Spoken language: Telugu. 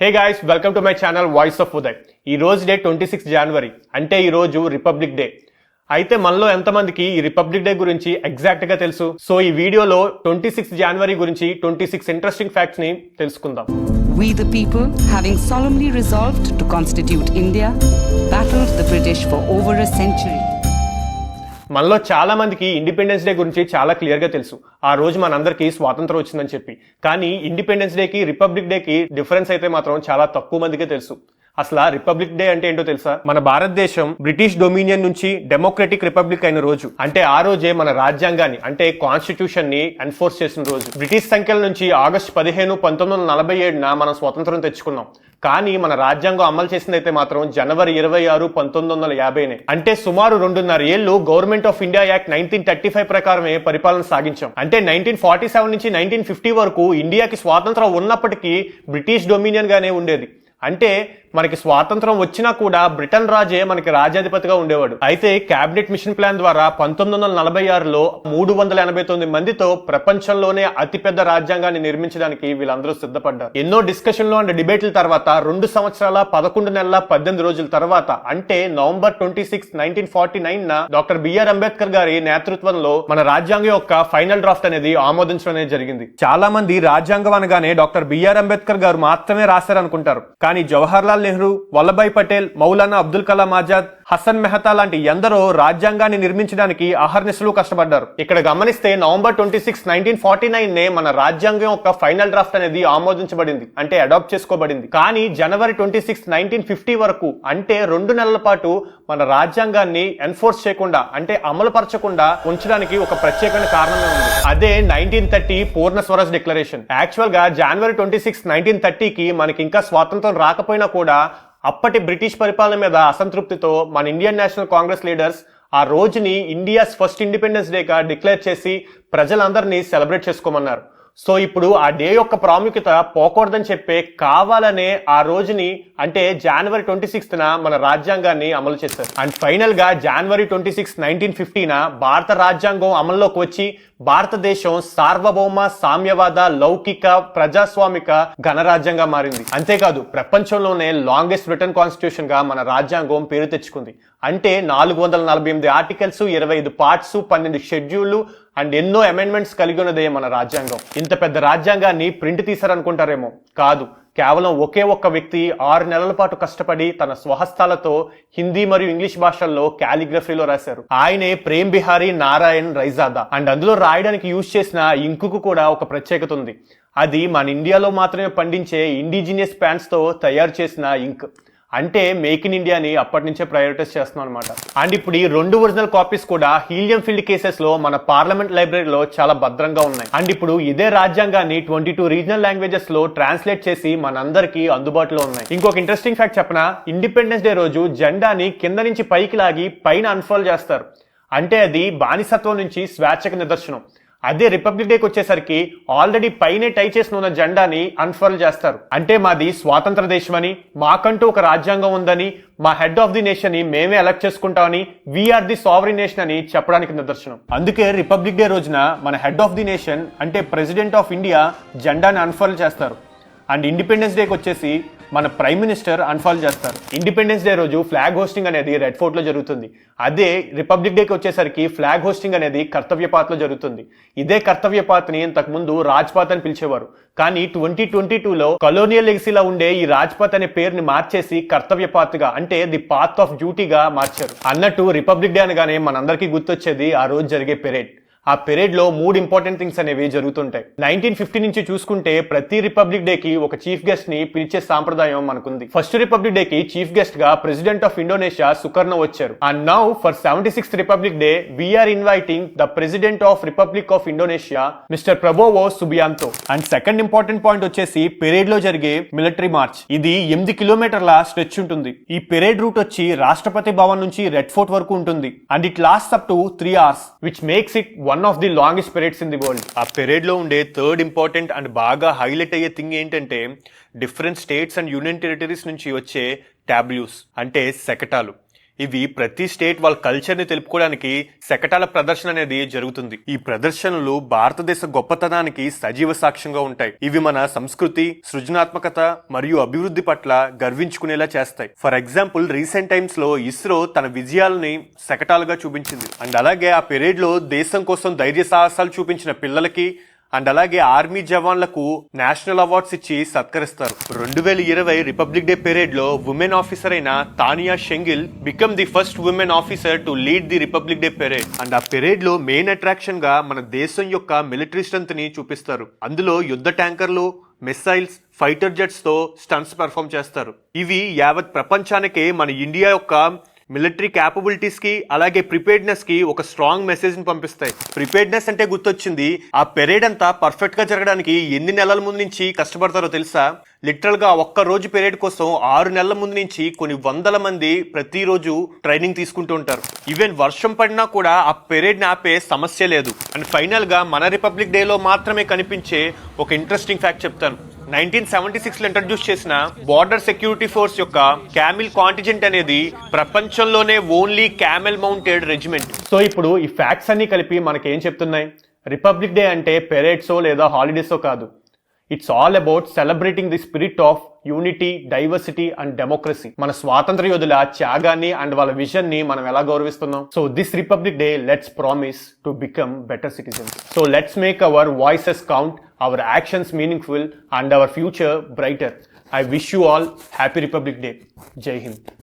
Hey guys, welcome to my channel voice of Uday. ఈ రోజు డే 26 జనవరి, అంటే ఈ రోజు రిపబ్లిక్ డే. అయితే మనలో ఎంతమందికి ఈ రిపబ్లిక్ డే గురించి ఎగ్జాక్ట్ గా తెలుసు? సో ఈ వీడియోలో 26 జనవరి గురించి 26 ఇంట్రెస్టింగ్ ఫ్యాక్ట్స్ ని తెలుసుకుందాం. We the people, having solemnly resolved to constitute India, battled the British for over a century. మనలో చాలా మందికి ఇండిపెండెన్స్ డే గురించి చాలా క్లియర్ గా తెలుసు. ఆ రోజు మనందరికీ స్వాతంత్రం వచ్చిందని చెప్పి. కానీ ఇండిపెండెన్స్ డేకి రిపబ్లిక్ డేకి డిఫరెన్స్ అయితే మాత్రం చాలా తక్కువ మందికే తెలుసు. అసలు రిపబ్లిక్ డే అంటే ఏంటో తెలుసా? మన భారతదేశం బ్రిటిష్ డొమినియన్ నుంచి డెమోక్రటిక్ రిపబ్లిక్ అయిన రోజు. అంటే ఆ రోజే మన రాజ్యాంగాన్ని అంటే కాన్స్టిట్యూషన్ ని ఎన్ఫోర్స్ చేసిన రోజు. బ్రిటిష్ సంఖ్యల నుంచి ఆగస్టు 15, 1947 మనం స్వతంత్రం తెచ్చుకున్నాం. కానీ మన రాజ్యాంగం అమలు చేసింది అయితే మాత్రం జనవరి 26, 1950. అంటే సుమారు 2.5 ఏళ్లు గవర్నమెంట్ ఆఫ్ ఇండియా యాక్ట్ 1935 ప్రకారమే పరిపాలన సాగించాం. అంటే 1947 నుంచి 1950 వరకు ఇండియాకి స్వాతంత్రం ఉన్నప్పటికీ బ్రిటిష్ డొమినియన్ గానే ఉండేది. అంటే మనకి స్వాతంత్రం వచ్చినా కూడా బ్రిటన్ రాజే మనకి రాజ్యాధిపతిగా ఉండేవాడు. అయితే క్యాబినెట్ మిషన్ ప్లాన్ ద్వారా 1946లో 389 మందితో ప్రపంచంలోనే అతిపెద్ద రాజ్యాంగాన్ని నిర్మించడానికి వీళ్ళందరూ సిద్ధపడ్డారు. ఎన్నో డిస్కషన్లు అండ్ డిబేట్ల తర్వాత 2 సంవత్సరాల 11 నెలల 18 రోజుల తర్వాత అంటే నవంబర్ 26, 1949 డాక్టర్ బిఆర్ అంబేద్కర్ గారి నేతృత్వంలో మన రాజ్యాంగం యొక్క ఫైనల్ డ్రాఫ్ట్ అనేది ఆమోదించడం అనేది జరిగింది. చాలా మంది రాజ్యాంగం అనగానే డాక్టర్ బిఆర్ అంబేద్కర్ గారు మాత్రమే రాశారనుకుంటారు. కానీ జవహర్లాల్ నెహ్రూ, వల్లభాయ్ పటేల్, మౌలానా అబ్దుల్ కలాం ఆజాద్, హసన్ మెహతా లాంటి ఎందరో రాజ్యాంగాన్ని నిర్మించడానికి అహర్నిశలు కష్టపడ్డారు. ఇక్కడ గమనిస్తే నవంబర్ 26, 1949 మన రాజ్యాంగం యొక్క ఫైనల్ డ్రాఫ్ట్ అనేది ఆమోదించబడింది, అంటే అడాప్ట్ చేసుకోబడింది. కానీ జనవరి 26, 1950 వరకు అంటే 2 నెలల పాటు మన రాజ్యాంగాన్ని ఎన్ఫోర్స్ చేయకుండా అంటే అమలు పరచకుండా ఉంచడానికి ఒక ప్రత్యేకమైన కారణమే ఉంది. అదే 1930 పూర్ణ స్వరాజ్ డిక్లరేషన్. యాక్చువల్ గా జనవరి 26, 1930కి మనకి ఇంకా స్వాతంత్రం రాకపోయినా కూడా అప్పటి బ్రిటిష్ పరిపాలన మీద అసంతృప్తితో మన ఇండియన్ నేషనల్ కాంగ్రెస్ లీడర్స్ ఆ రోజుని ఇండియాస్ ఫస్ట్ ఇండిపెండెన్స్ డేగా డిక్లేర్ చేసి ప్రజలందరినీ సెలబ్రేట్ చేసుకోమన్నారు. సో ఇప్పుడు ఆ డే యొక్క ప్రాముఖ్యత పోకూడదని చెప్పే కావాలనే ఆ రోజుని అంటే జనవరి 26న మన రాజ్యాంగాన్ని అమలు చేశారు. అండ్ ఫైనల్ గా జనవరి 26, 1950 భారత రాజ్యాంగం అమల్లోకి వచ్చి భారతదేశం సార్వభౌమ సామ్యవాద లౌకిక ప్రజాస్వామిక గణరాజ్యంగా మారింది. అంతేకాదు ప్రపంచంలోనే లాంగెస్ట్ రిటన్ కాన్స్టిట్యూషన్ గా మన రాజ్యాంగం పేరు తెచ్చుకుంది. అంటే 448 ఆర్టికల్స్, 25 పార్ట్స్, 12 షెడ్యూళ్లు అండ్ ఎన్నో అమెండ్మెంట్స్ కలిగి ఉన్నదే మన రాజ్యాంగం. ఇంత పెద్ద రాజ్యాంగాన్ని ప్రింట్ తీశారనుకుంటారేమో, కాదు. కేవలం ఒకే ఒక్క వ్యక్తి 6 నెలల పాటు కష్టపడి తన స్వహస్తాలతో హిందీ మరియు ఇంగ్లీష్ భాషల్లో కాలిగ్రఫీలో రాశారు. ఆయనే ప్రేమ్ బిహారీ నారాయణ్ రైజాదా. అండ్ అందులో రాయడానికి యూజ్ చేసిన ఇంకుకు కూడా ఒక ప్రత్యేకత ఉంది. అది మన ఇండియాలో మాత్రమే పండించే ఇండిజినియస్ ప్లాంట్స్ తో తయారు చేసిన ఇంక్. అంటే మేక్ ఇన్ ఇండియాని అప్పటి నుంచే ప్రయారిటైజ్ చేస్తున్నాం అనమాట. అండ్ ఇప్పుడు ఈ 2 ఒరిజినల్ కాపీస్ కూడా హీలియం ఫీల్డ్ కేసెస్ లో మన పార్లమెంట్ లైబ్రరీలో చాలా భద్రంగా ఉన్నాయి. అండ్ ఇప్పుడు ఇదే రాజ్యాంగాన్ని 22 రీజనల్ లాంగ్వేజెస్ లో ట్రాన్స్లేట్ చేసి మనందరికీ అందుబాటులో ఉన్నాయి. ఇంకొక ఇంట్రెస్టింగ్ ఫ్యాక్ట్ చెప్పనా? ఇండిపెండెన్స్ డే రోజు జెండాని కింద నుంచి పైకి లాగి పైన అన్ఫోల్డ్ చేస్తారు. అంటే అది బానిసత్వం నుంచి స్వేచ్ఛకు నిదర్శనం. అదే రిపబ్లిక్ డేకి వచ్చేసరికి ఆల్రెడీ పైనే టై చేసిన ఉన్న జెండాని అన్ఫర్ల్ చేస్తారు. అంటే మాది స్వాతంత్ర దేశం అని, మాకంటూ ఒక రాజ్యాంగం ఉందని, మా హెడ్ ఆఫ్ ది నేషన్ ని మేమే ఎలక్ట్ చేసుకుంటామని, వీఆర్ ది సావరిన్ నేషన్ అని చెప్పడానికి నిదర్శనం. అందుకే రిపబ్లిక్ డే రోజున మన హెడ్ ఆఫ్ ది నేషన్ అంటే ప్రెసిడెంట్ ఆఫ్ ఇండియా జెండాని అన్ఫర్ల్ చేస్తారు. అండ్ ఇండిపెండెన్స్ డేకి వచ్చేసి మన ప్రైమ్ మినిస్టర్ అన్ఫాల్ చేస్తారు. ఇండిపెండెన్స్ డే రోజు ఫ్లాగ్ హోస్టింగ్ అనేది రెడ్ ఫోర్ట్ లో జరుగుతుంది. అదే రిపబ్లిక్ డేకి వచ్చేసరికి ఫ్లాగ్ హోస్టింగ్ అనేది కర్తవ్యపాత్ లో జరుగుతుంది. ఇదే కర్తవ్యపాత్ ని ఇంతకు ముందు రాజ్పాత్ అని పిలిచేవారు. కానీ 2022లో కలోనియల్ లెగసీలో ఉండే ఈ రాజ్పాత్ అనే పేరుని మార్చేసి కర్తవ్యపాత్ గా అంటే ది పాత్ ఆఫ్ డ్యూటీగా మార్చారు. అన్నట్టు రిపబ్లిక్ డే అనగానే మనందరికీ గుర్తొచ్చేది ఆ రోజు జరిగే పెరేడ్. ఆ పెరేడ్ లో 3 ఇంపార్టెంట్ థింగ్స్ అనేవి జరుగుతుంటాయి. 1950 నుంచి చూసుకుంటే ప్రతి రిపబ్లిక్ డే కి ఒక చీఫ్ గెస్ట్ ని పిలిచే సాంప్రదాయం మనకుంది. ఫస్ట్ రిపబ్లిక్ డే కి చీఫ్ గెస్ట్ గా ప్రెసిడెంట్ ఆఫ్ ఇండోనేషియా సుకర్నో వచ్చారు. And now for 76th republic day we are inviting the president of republic of Indonesia mister Prabowo Subianto. And second important point వచ్చేసి పెరేడ్ లో జరిగే మిలిటరీ మార్చ్. ఇది 8 కిలోమీటర్ల స్ట్రెచ్ ఉంటుంది. ఈ పెరేడ్ రూట్ వచ్చి రాష్ట్రపతి భవన్ నుంచి రెడ్ ఫోర్ట్ వరకు ఉంటుంది. And it last up to 3 hours which makes it one of the longest parades in the world. ఆ పెరేడ్ లో ఉండే థర్డ్ ఇంపార్టెంట్ అండ్ బాగా హైలైట్ అయ్యే థింగ్ ఏంటంటే different states and union territories నుంచి వచ్చే టాబ్లూస్ అంటే శకటాలు. ఇవి ప్రతి స్టేట్ వాళ్ళ కల్చర్ ని తెలుపుకోవడానికి శకటాల ప్రదర్శన అనేది జరుగుతుంది. ఈ ప్రదర్శనలు భారతదేశ గొప్పతనానికి సజీవ సాక్ష్యంగా ఉంటాయి. ఇవి మన సంస్కృతి, సృజనాత్మకత మరియు అభివృద్ధి పట్ల గర్వించుకునేలా చేస్తాయి. ఫర్ ఎగ్జాంపుల్, రీసెంట్ టైమ్స్ లో ఇస్రో తన విజయాలని శకటాలుగా చూపించింది. అండ్ అలాగే ఆ పీరియడ్ లో దేశం కోసం ధైర్య సాహసాలు చూపించిన పిల్లలకి అండ్ అలాగే ఆర్మీ జవాన్లకు నేషనల్ అవార్డ్స్ ఇచ్చి సత్కరిస్తారు. 2020 రిపబ్లిక్ డే పెరేడ్ లో ఉమెన్ ఆఫీసర్ అయిన Tania Shergill become the first women officer to lead the republic day parade. And ఆ పెరేడ్ లో మెయిన్ అట్రాక్షన్ గా మన దేశం యొక్క మిలిటరీ స్ట్రెంత్ ని చూపిస్తారు. అందులో యుద్ధ ట్యాంకర్లు, మిసైల్స్, ఫైటర్ జెట్స్ తో స్టంట్స్ పెర్ఫామ్ చేస్తారు. ఇవి యావత్ ప్రపంచానికే మన ఇండియా యొక్క మిలిటరీ క్యాపబిలిటీస్ కి అలాగే ప్రిపేర్డ్నెస్ కి ఒక స్ట్రాంగ్ మెసేజ్ ని పంపిస్తాయి. ప్రిపేర్డ్నెస్ అంటే గుర్తొచ్చింది, ఆ పెరేడ్ అంతా పర్ఫెక్ట్ గా జరగడానికి ఎన్ని నెలల ముందు నుంచి కష్టపడతారో తెలుసా? లిటరల్ గా ఒక్క రోజు పెరేడ్ కోసం 6 నెలల ముందు నుంచి కొన్ని వందల మంది ప్రతిరోజు ట్రైనింగ్ తీసుకుంటూ ఉంటారు. ఈవెన్ వర్షం పడినా కూడా ఆ పెరేడ్ ని ఆపే సమస్య లేదు. అండ్ ఫైనల్ గా మన రిపబ్లిక్ డే లో మాత్రమే కనిపించే ఒక ఇంట్రెస్టింగ్ ఫ్యాక్ట్ చెప్తాను. 1976 లో ఇంట్రడ్యూస్ చేసిన బార్డర్ సెక్యూరిటీ ఫోర్స్ యొక్క క్యామిల్ కాంటిజెంట్ అనేది ప్రపంచంలోనే only camel mounted regiment. So ఇప్పుడు ఈ ఫ్యాక్ట్స్ అన్ని కలిపి మనకేం చెప్తున్నాయి? రిపబ్లిక్ డే అంటే పెరేడ్సో లేదా హాలిడేసో కాదు. It's all about celebrating the spirit of unity, diversity and democracy. మన స్వాతంత్ర యోధుల త్యాగాన్ని అండ్ వాళ్ళ విజన్ ని మనం ఎలా గౌరవిస్తున్నాం? So this republic day let's promise to become better citizens. So let's make our voices count, our actions meaningful and our future brighter. I wish you all happy Republic Day. Jai Hind.